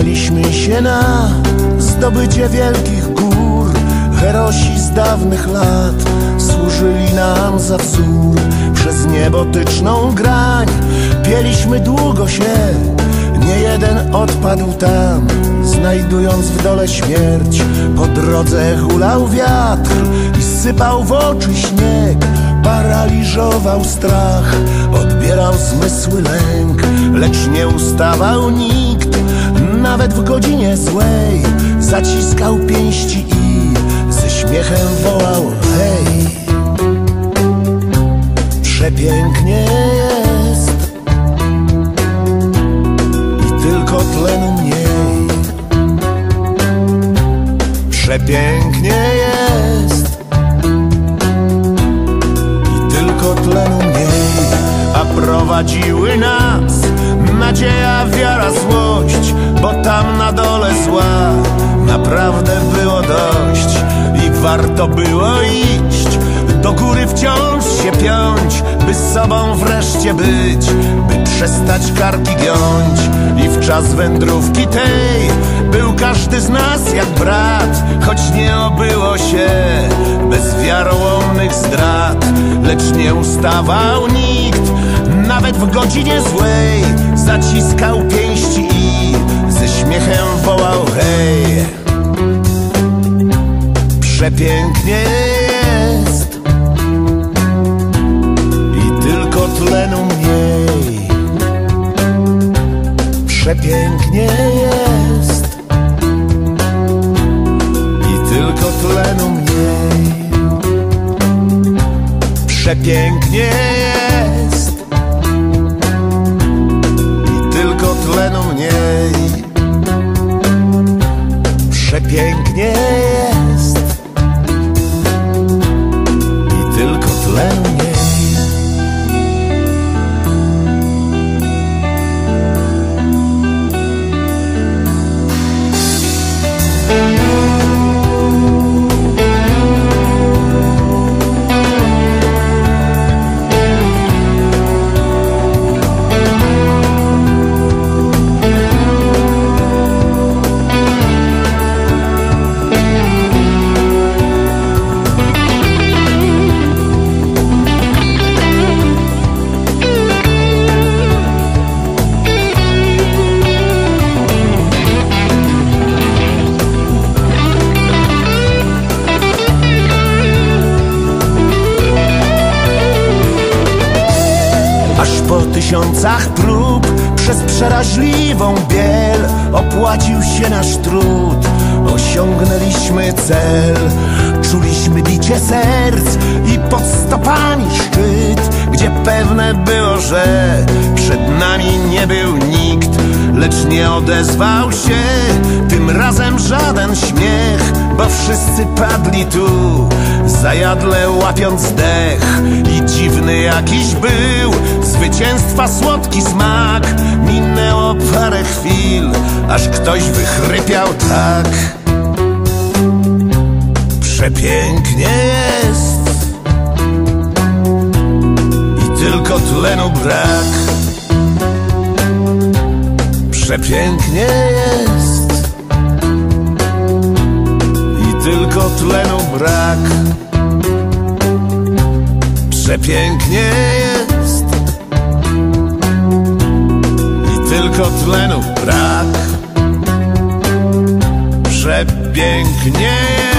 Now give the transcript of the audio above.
Daliśmy się na zdobycie wielkich gór. Herosi z dawnych lat służyli nam za wzór. Przez niebotyczną grań pieliśmy długo się, nie jeden odpadł tam, znajdując w dole śmierć. Po drodze hulał wiatr i sypał w oczy śnieg. Paraliżował strach, odbierał zmysły lęk, lecz nie ustawał nikt, nawet w godzinie złej. Zaciskał pięści i ze śmiechem wołał hej. Przepięknie jest i tylko tlenu mniej. Przepięknie jest i tylko tlenu mniej. A prowadziły nas nadzieja, wiara, złość, bo tam na dole zła naprawdę było dość. I warto było iść, do góry wciąż się piąć, by z sobą wreszcie być, by przestać karki giąć. I w czas wędrówki tej był każdy z nas jak brat, choć nie obyło się bez wiarołomnych zdrad. Lecz nie ustawał nikt, nawet w godzinie złej. Zaciskał pięści i ze śmiechem wołał hej. Przepięknie jest i tylko tlenu mniej. Przepięknie jest i tylko tlenu mniej. Przepięknie jest i tylko tlenu mniej. Przepięknie jest i tylko tlenu mniej. Po tysiącach prób, przez przeraźliwą biel opłacił się nasz trud. Osiągnęliśmy cel, czuliśmy bicie serc i pod stopami szczyt, gdzie pewne było, że przed nami nie był nikt. Lecz nie odezwał się tym razem żaden śmiech, bo wszyscy padli tu, zajadle łapiąc dech. I dziwny jakiś był zwycięstwa słodki smak. Minęło parę chwil, aż ktoś wychrypiał tak. Przepięknie jest i tylko tlenu brak. Przepięknie jest i tylko tlenu brak. Przepięknie jest i tylko tlenu brak. Przepięknie jest